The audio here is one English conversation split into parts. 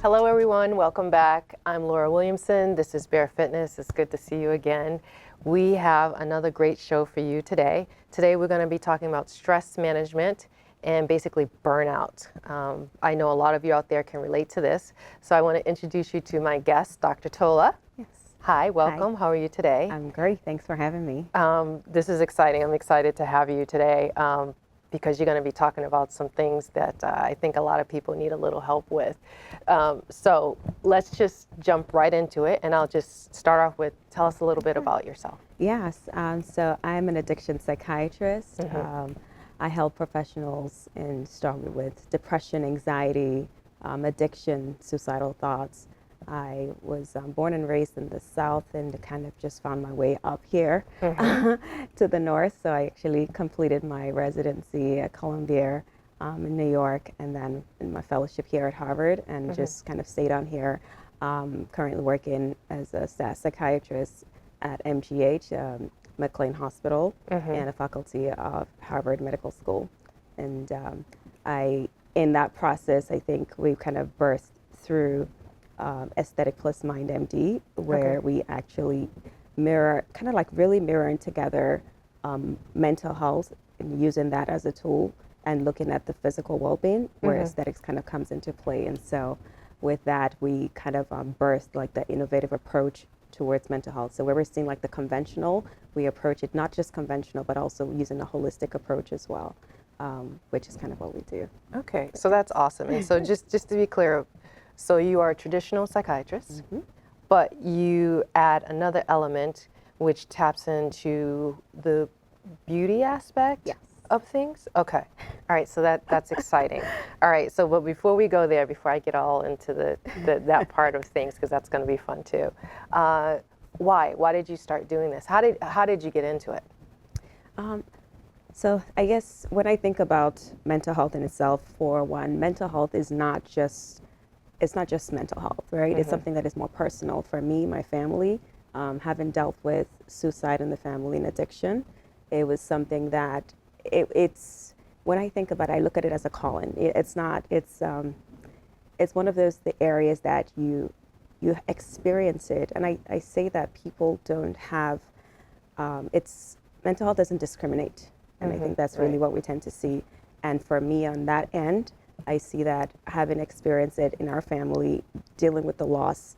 Hello everyone, welcome back. I'm Laura Williamson. This is Bear Fitness. It's good to see you again. We have another great show for you today. Today we're going to be talking about stress management and basically burnout. I know a lot of you out there can relate to this, so I want to introduce you to my guest, Dr. Tola. Yes. Hi, welcome. Hi. How are you today? I'm great. Thanks for having me. This is exciting. I'm excited to have you today because you're going to be talking about some things that I think a lot of people need a little help with. So let's just jump right into it, and I'll just start off with tell us a little bit about yourself. Yes. So I'm an addiction psychiatrist. I help professionals struggle with depression, anxiety, addiction, suicidal thoughts. I was born and raised in the South and kind of just found my way up here to the North. So I actually completed my residency at Columbia in New York, and then in my fellowship here at Harvard, and just kind of stayed on here. Currently working as a staff psychiatrist at MGH, McLean Hospital, and a faculty of Harvard Medical School. And in that process, I think we kind of birthed through Aesthetic Plus Mind MD, where we actually kind of like really mirroring together mental health and using that as a tool and looking at the physical well-being where aesthetics kind of comes into play. And so with that, we kind of birthed like the innovative approach towards mental health. So where we're seeing like the conventional, we approach it not just conventional, but also using a holistic approach as well, which is kind of what we do. Okay, so that's awesome. And so just to be clear, so you are a traditional psychiatrist, but you add another element which taps into the beauty aspect of things? Okay. All right, so that's exciting. All right, so but before we go there, before I get all into that part of things, because that's going to be fun too, why did you start doing this? How did you get into it? So I guess when I think about mental health in itself, for one, mental health is not just mental health, right? It's something that is more personal for me, my family. Having dealt with suicide in the family and addiction, it was something that it's when I think about it, I look at it as a calling. It's one of the areas that you experience it, and I say that people don't have it's mental health doesn't discriminate, and I think that's really what we tend to see. And for me on that end, I see that having experienced it in our family, dealing with the loss,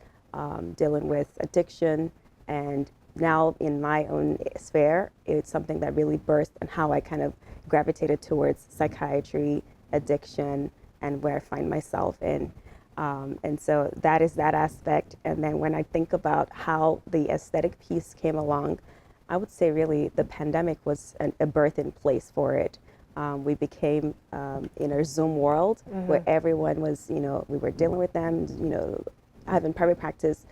dealing with addiction, and now in my own sphere, it's something that really burst and how I kind of gravitated towards psychiatry, addiction, and where I find myself in. And so that is that aspect. And then when I think about how the aesthetic piece came along, I would say really the pandemic was a birth in place for it. We became in our Zoom world where everyone was, we were dealing with them, having private practice,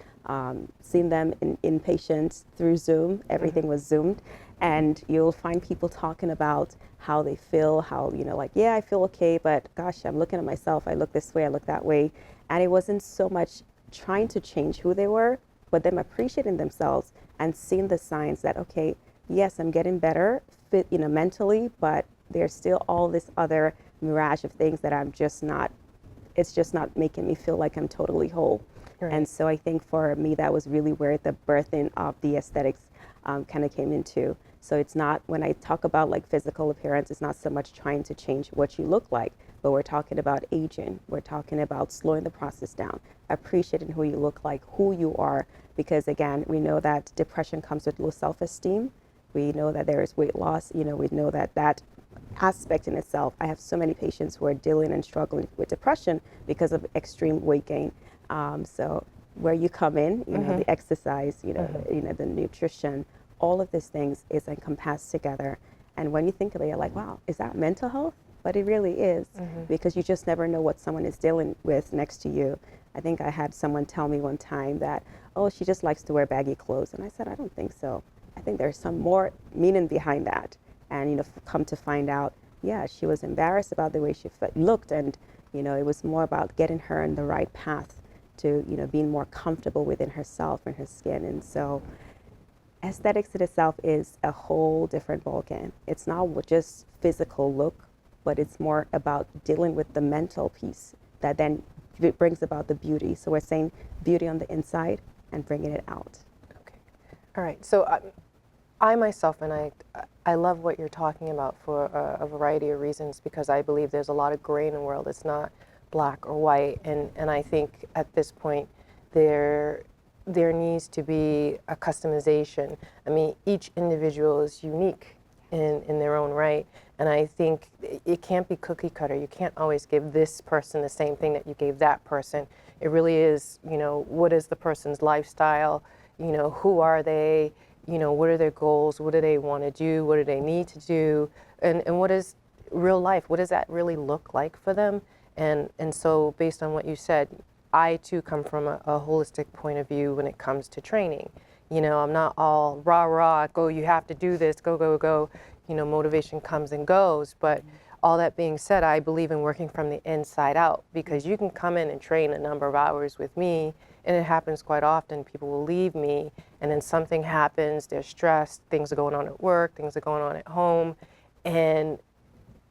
seeing them in patients through Zoom. Everything was Zoomed. And you'll find people talking about how they feel, how, yeah, I feel okay, but gosh, I'm looking at myself. I look this way, I look that way. And it wasn't so much trying to change who they were, but them appreciating themselves and seeing the signs that, okay, yes, I'm getting better, fit, mentally, but there's still all this other mirage of things that it's just not making me feel like I'm totally whole. Right. And so I think for me, that was really where the birthing of the aesthetics kind of came into. So it's not, when I talk about like physical appearance, it's not so much trying to change what you look like, but we're talking about aging. We're talking about slowing the process down, appreciating who you look like, who you are, because again, we know that depression comes with low self-esteem. We know that there is weight loss. We know that aspect in itself. I have so many patients who are dealing and struggling with depression because of extreme weight gain. So where you come in, the exercise, the nutrition, all of these things is encompassed together. And when you think of it, you're like, wow, is that mental health? But it really is, because you just never know what someone is dealing with next to you. I think I had someone tell me one time that, oh, she just likes to wear baggy clothes. And I said, I don't think so. I think there's some more meaning behind that. And, come to find out, yeah, she was embarrassed about the way she looked. And, it was more about getting her on the right path to, being more comfortable within herself and her skin. And so aesthetics in itself is a whole different ballgame. It's not just physical look, but it's more about dealing with the mental piece that then it brings about the beauty. So we're saying beauty on the inside and bringing it out. Okay. All right. So I myself, and I love what you're talking about for a variety of reasons, because I believe there's a lot of gray in the world. It's not black or white, and I think at this point there needs to be a customization. I mean, each individual is unique in their own right, and I think it can't be cookie cutter. You can't always give this person the same thing that you gave that person. It really is, what is the person's lifestyle? Who are they? What are their goals? What do they want to do? What do they need to do? And what is real life? What does that really look like for them? And so based on what you said, I too come from a holistic point of view when it comes to training. I'm not all rah rah, go, you have to do this, go, go, go. Motivation comes and goes. But all that being said, I believe in working from the inside out, because you can come in and train a number of hours with me, and it happens quite often. People will leave me, and then something happens, they're stressed, things are going on at work, things are going on at home, and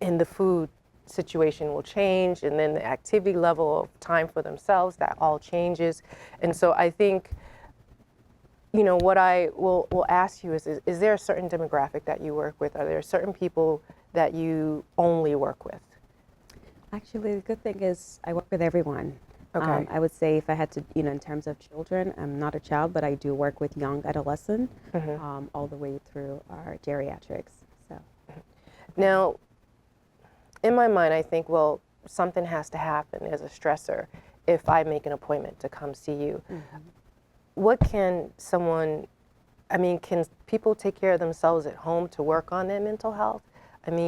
the food situation will change, and then the activity level of time for themselves, that all changes. And so I think, what I will ask you is there a certain demographic that you work with? Are there certain people that you only work with? Actually, the good thing is I work with everyone. Okay. I would say if I had to, in terms of children, I'm not a child, but I do work with young adolescent, all the way through our geriatrics. So Now, in my mind, I think, well, something has to happen as a stressor if I make an appointment to come see you. What can can people take care of themselves at home to work on their mental health? And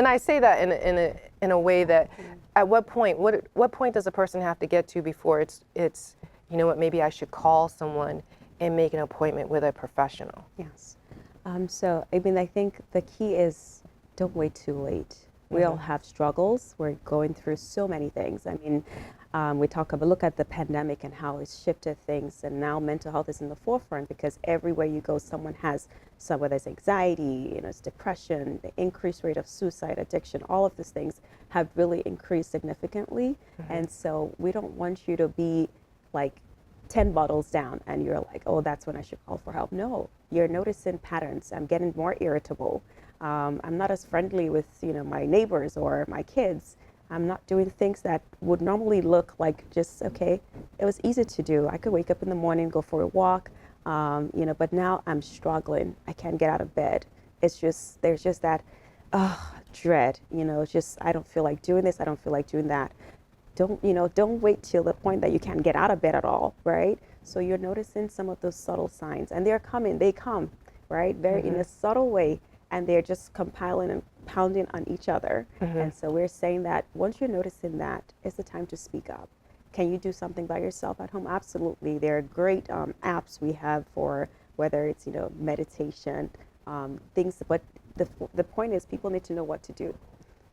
I say that in a way that, at what point does a person have to get to before it's maybe I should call someone and make an appointment with a professional? yes. So I think the key is don't wait too late. We all have struggles. We're going through so many things. We look at the pandemic and how it's shifted things, and now mental health is in the forefront because everywhere you go, someone has whether it's anxiety, it's depression, the increased rate of suicide, addiction, all of these things have really increased significantly. And so we don't want you to be like 10 bottles down and you're like, oh, that's when I should call for help. No, you're noticing patterns. I'm getting more irritable. I'm not as friendly with, my neighbors or my kids. I'm not doing things that would normally look like just, okay, it was easy to do. I could wake up in the morning, go for a walk, but now I'm struggling. I can't get out of bed. There's just that dread, it's just, I don't feel like doing this. I don't feel like doing that. Don't wait till the point that you can't get out of bed at all, right? So you're noticing some of those subtle signs, and they come, right? Very in a subtle way, and they're just compiling and pounding on each other. And so we're saying that once you're noticing that, it's the time to speak up. Can you do something by yourself at home? Absolutely. There are great apps we have for whether it's, meditation, things, but the point is people need to know what to do.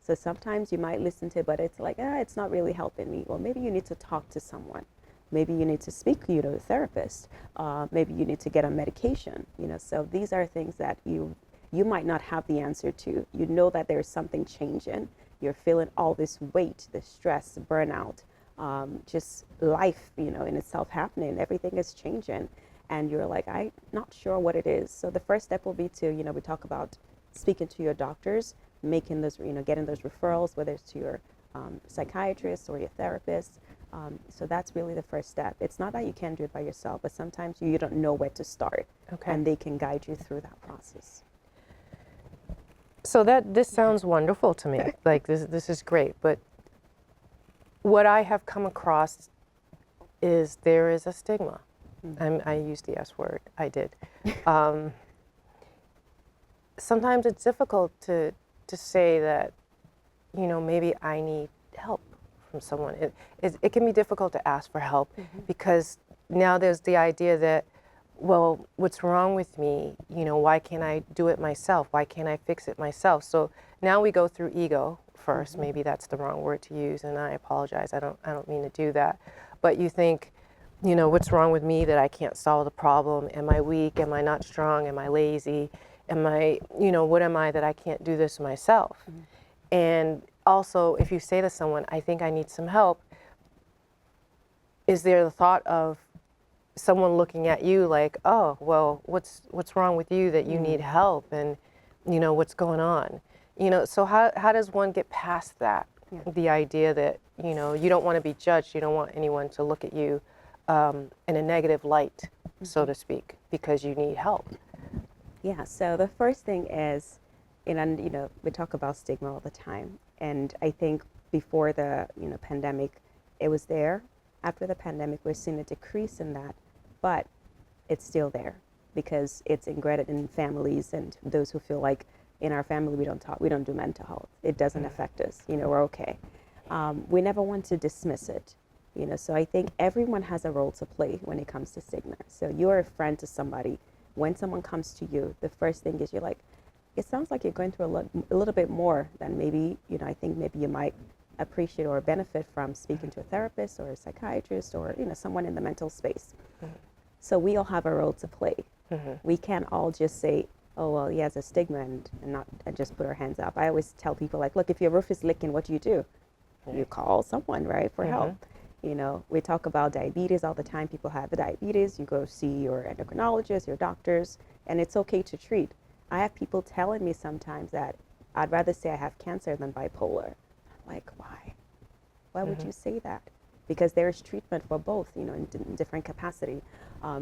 So sometimes you might listen to it, but it's like, it's not really helping me. Well, maybe you need to talk to someone. Maybe you need to speak, to a therapist. Maybe you need to get on medication, So these are things that you might not have the answer to. You know that there's something changing. You're feeling all this weight, the stress, the burnout, just life, in itself happening. Everything is changing. And you're like, I'm not sure what it is. So the first step will be to, we talk about speaking to your doctors, making those, getting those referrals, whether it's to your psychiatrist or your therapist. So that's really the first step. It's not that you can't do it by yourself, but sometimes you don't know where to start. Okay. And they can guide you through that process. So this sounds wonderful to me. Like this is great, but what I have come across is there is a stigma. I used the S word. I did. Sometimes it's difficult to say that, maybe I need help from someone. It can be difficult to ask for help because now there's the idea that, well, what's wrong with me? Why can't I do it myself? Why can't I fix it myself? So now we go through ego first. Maybe that's the wrong word to use, and I apologize. I don't mean to do that. But you think, what's wrong with me that I can't solve the problem? Am I weak? Am I not strong? Am I lazy? Am I, what am I that I can't do this myself? And also, if you say to someone, I think I need some help, is there the thought of someone looking at you like, oh, well, what's wrong with you that you need help, and what's going on? So how does one get past that? Yeah. The idea that you don't want to be judged, you don't want anyone to look at you in a negative light, so to speak, because you need help. Yeah, so the first thing is, and we talk about stigma all the time, and I think before the pandemic, it was there. After the pandemic, we're seeing a decrease in that, but it's still there because it's ingrained in families and those who feel like in our family we don't do mental health. It doesn't affect us. We're okay. We never want to dismiss it. So I think everyone has a role to play when it comes to stigma. So you're a friend to somebody. When someone comes to you, the first thing is you're like, it sounds like you're going through a little bit more than maybe, I think maybe you might appreciate or benefit from speaking to a therapist or a psychiatrist or, someone in the mental space. So we all have a role to play. We can't all just say, oh, well, he has a stigma and just put our hands up. I always tell people like, look, if your roof is leaking, what do? You call someone, right, for help. We talk about diabetes all the time. People have the diabetes. You go see your endocrinologist, your doctors, and it's okay to treat. I have people telling me sometimes that I'd rather say I have cancer than bipolar. I'm like, why? Why would you say that? Because there's treatment for both, in different capacity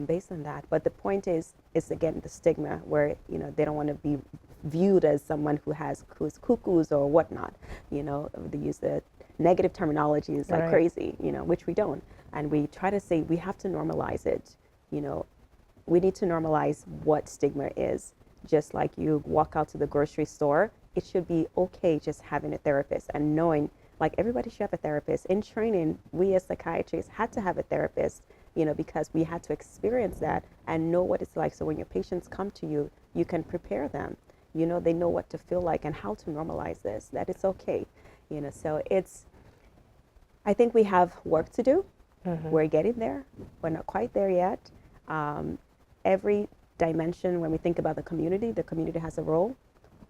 based on that. But the point is again, the stigma where, they don't want to be viewed as someone who's cuckoos or whatnot. They use the negative terminologies like crazy, which we don't. And we try to say we have to normalize it. We need to normalize what stigma is. Just like you walk out to the grocery store, it should be okay just having a therapist and knowing like everybody should have a therapist. In training, we as psychiatrists had to have a therapist, because we had to experience that and know what it's like. So when your patients come to you, you can prepare them. They know what to feel like and how to normalize this, that it's okay. So I think we have work to do. We're getting there. We're not quite there yet. Every dimension, when we think about the community has a role.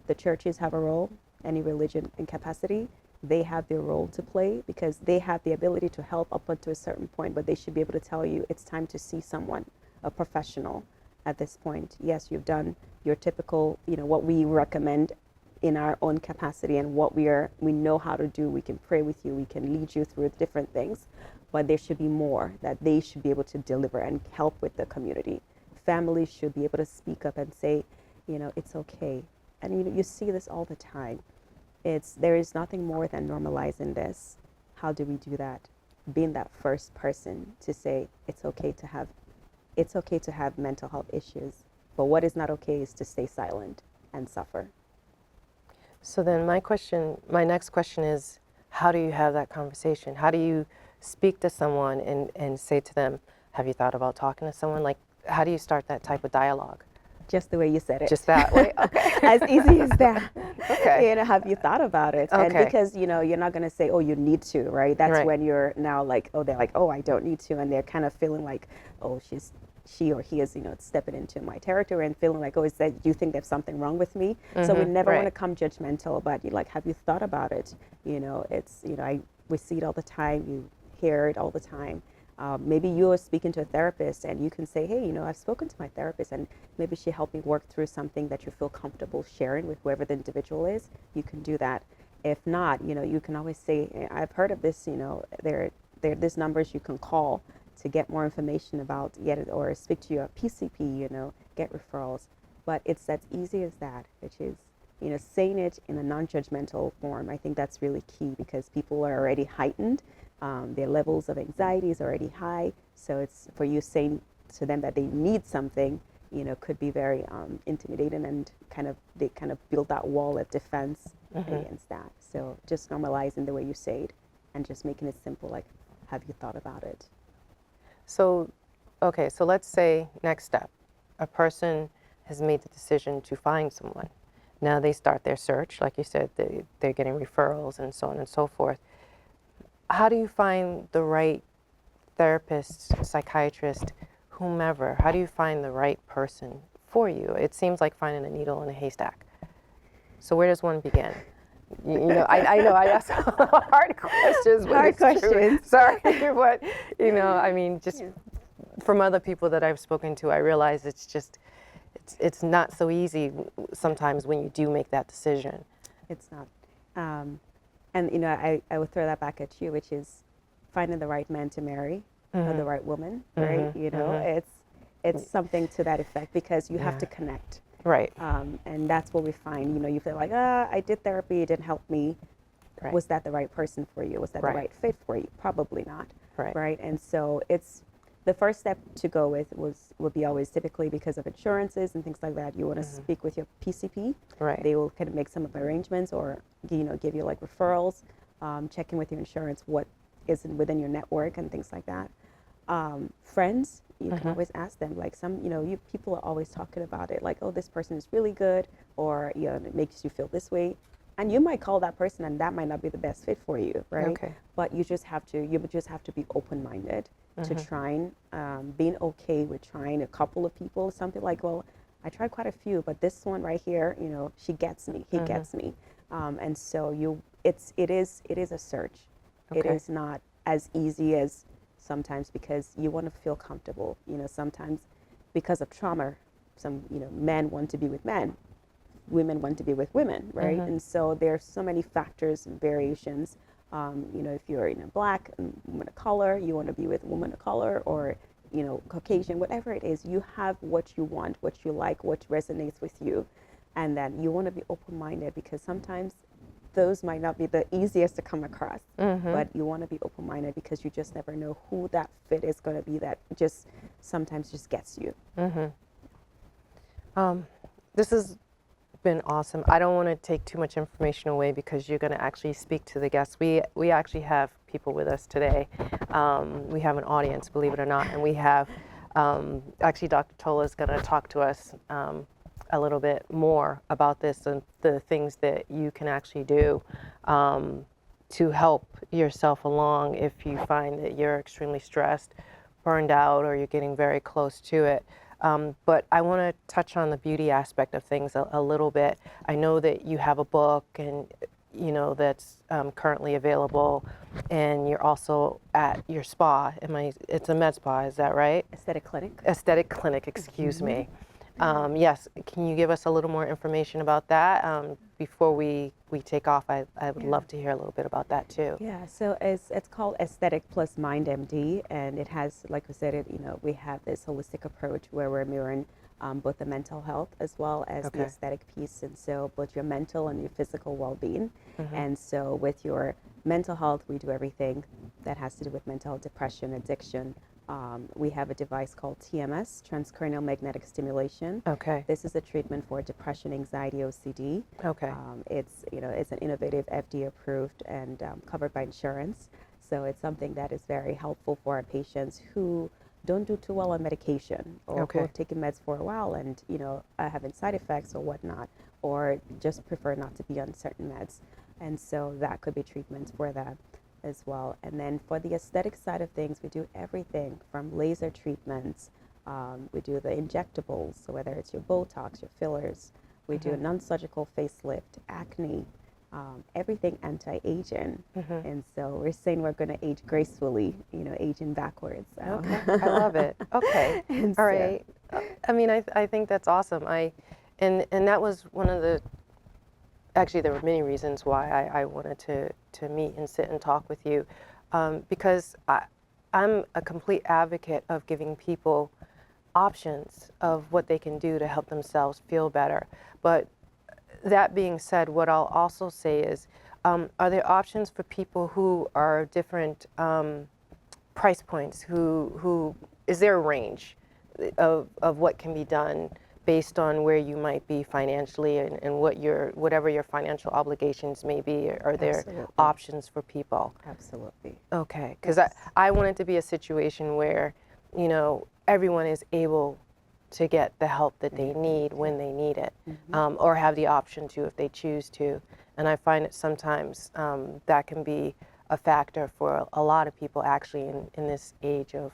The churches have a role. Any religion in capacity, they have their role to play because they have the ability to help up until a certain point, but they should be able to tell you it's time to see someone, a professional at this point. Yes, you've done your typical, what we recommend in our own capacity and what we know how to do. We can pray with you, we can lead you through different things, but there should be more that they should be able to deliver and help with the community. Families should be able to speak up and say, it's okay. And you see this all the time. There is nothing more than normalizing this. How do we do that? Being that first person to say it's okay to have mental health issues, but what is not okay is to stay silent and suffer. So then my next question is, how do you have that conversation? How do you speak to someone and say to them, have you thought about talking to someone? Like, how do you start that type of dialogue? Just the way you said it. Just that way? Okay. As easy as that. Okay. Have you thought about it? Okay. And because, you're not going to say, oh, you need to, right? That's when you're now like, oh, they're like, oh, I don't need to. And they're kind of feeling like, oh, she or he is, stepping into my territory and feeling like, oh, do you think there's something wrong with me? So we never want to come judgmental, but you're like, have you thought about it? We see it all the time. You hear it all the time. Maybe you're speaking to a therapist and you can say, hey, I've spoken to my therapist and maybe she helped me work through something that you feel comfortable sharing with whoever the individual is. You can do that. If not, you can always say, I've heard of this, there are these numbers you can call to get more information about or speak to your PCP, get referrals. But it's as easy as that, which is, saying it in a non-judgmental form. I think that's really key because people are already heightened. Their levels of anxiety is already high. So it's for you saying to them that they need something, could be very intimidating and they kind of build that wall of defense against that. So just normalizing the way you say it and just making it simple, like, have you thought about it? So, okay, so let's say next step, a person has made the decision to find someone. Now they start their search, like you said, they're getting referrals and so on and so forth. How do you find the right therapist, psychiatrist, whomever? How do you find the right person for you? It seems like finding a needle in a haystack. So where does one begin? You know, I know I ask hard questions, but Hard it's true. questions. Sorry, but you know, I mean, just from other people that I've spoken to, I realize it's just, it's not so easy sometimes when you do make that decision. It's not. And you know, I would throw that back at you, which is finding the right man to marry or the right woman, right? You know, it's something to that effect because you have to connect. Right. And that's what we find. You know, you feel like, I did therapy, it didn't help me. Right. Was that the right person for you? Was that the right fit for you? Probably not. Right. Right. And so it's the first step to go with would be always typically because of insurances and things like that. You want to speak with your PCP. Right. They will kind of make some arrangements or, you know, give you like referrals, check in with your insurance, what is within your network and things like that. Friends, you can always ask them, like people are always talking about it, like, oh, this person is really good, or, you know, it makes you feel this way. And you might call that person and that might not be the best fit for you, right? Okay. But you just have to be open-minded to trying, being okay with trying a couple of people, something like, well, I tried quite a few, but this one right here, you know, she gets me, he gets me. And so it is a search. Okay. It is not as easy as sometimes because you want to feel comfortable. You know, sometimes because of trauma, men want to be with men, women want to be with women, right? And so there's so many factors and variations. You know, if you're black and woman of color, you want to be with a woman of color, or, you know, Caucasian, whatever it is, you have what you want, what you like, what resonates with you. And then you want to be open-minded because sometimes those might not be the easiest to come across, but you want to be open-minded because you just never know who that fit is going to be that just sometimes just gets you. This has been awesome. I don't want to take too much information away because you're going to actually speak to the guests. We actually have people with us today. We have an audience, believe it or not, and we have actually Dr. Tola is going to talk to us a little bit more about this and the things that you can actually do to help yourself along if you find that you're extremely stressed, burned out, or you're getting very close to it. But I want to touch on the beauty aspect of things a little bit. I know that you have a book and, you know, that's currently available, and you're also at your spa. It's a med spa, is that right? Aesthetic clinic. Aesthetic clinic, excuse me. Yes, can you give us a little more information about that? Before we take off, I would love to hear a little bit about that too. Yeah, so it's called Aesthetic Plus Mind MD, and it has, like we said, we have this holistic approach where we're mirroring both the mental health as well as the aesthetic piece, and so both your mental and your physical well-being. And so with your mental health, we do everything that has to do with mental health, depression, addiction. We have a device called TMS, transcranial magnetic stimulation. Okay. This is a treatment for depression, anxiety, OCD. Okay. It's an innovative, FDA approved and covered by insurance. So it's something that is very helpful for our patients who don't do too well on medication, or who have taken meds for a while and are having side effects or whatnot, or just prefer not to be on certain meds. And so that could be treatments for that as well. And then for the aesthetic side of things, we do everything from laser treatments, we do the injectables, so whether it's your Botox, your fillers, we do a non-surgical facelift, acne, everything anti-aging. And so we're saying we're going to age gracefully, aging backwards. Okay, I love it. Okay, all right. I mean, I think that's awesome. And that was one of the, actually there were many reasons why I wanted to meet and sit and talk with you, because I'm a complete advocate of giving people options of what they can do to help themselves feel better. But that being said, what I'll also say is, are there options for people who are different price points? Who is there a range of what can be done based on where you might be financially and whatever your financial obligations may be? Are there options for people? Absolutely. Okay, because I want it to be a situation where, everyone is able to get the help that they need when they need it, or have the option to if they choose to. And I find that sometimes that can be a factor for a lot of people actually in this age of,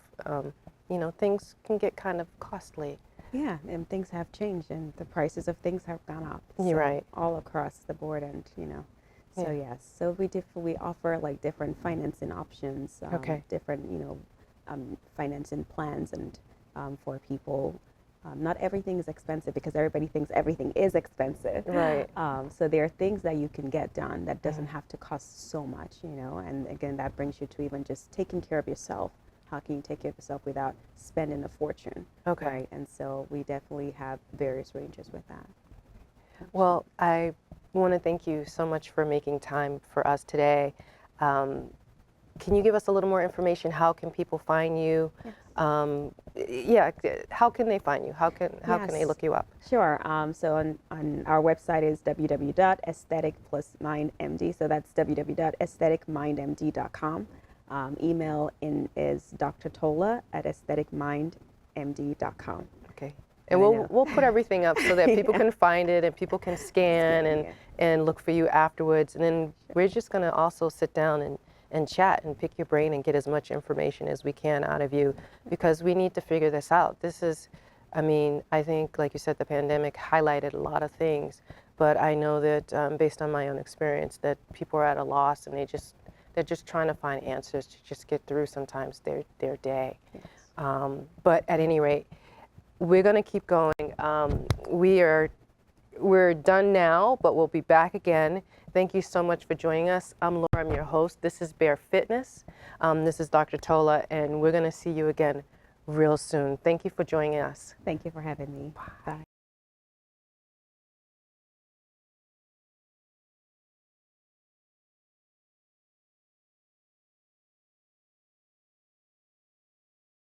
things can get kind of costly. Yeah, and things have changed and the prices of things have gone up. You're right. All across the board, and So yes, so we offer like different financing options, Okay. different financing plans, and for people. Not everything is expensive because everybody thinks everything is expensive. Right. So there are things that you can get done that doesn't have to cost so much, And again, that brings you to even just taking care of yourself. How can you take care of yourself without spending a fortune? Okay. Right. And so we definitely have various ranges with that. Well, I want to thank you so much for making time for us today. Can you give us a little more information? How can people find you? Yes. Yeah, how can they find you? How can they Yes. look you up? Sure. So on our website is www.aestheticplusmindmd. So that's www.aestheticmindmd.com. Email is drtola@aestheticmindmd.com. Okay. And we'll put everything up so that people can find it and people can scan and look for you afterwards. And then we're just going to also sit down and chat and pick your brain and get as much information as we can out of you, because we need to figure this out. This is, I mean, I think, like you said, the pandemic highlighted a lot of things, but I know that based on my own experience, that people are at a loss and they're just trying to find answers to just get through sometimes their day. Yes. But at any rate, we're going to keep going. We're done now, but we'll be back again. Thank you so much for joining us. I'm Laura, I'm your host. This is Bare Fitness. This is Dr. Tola, and we're going to see you again real soon. Thank you for joining us. Thank you for having me. Bye.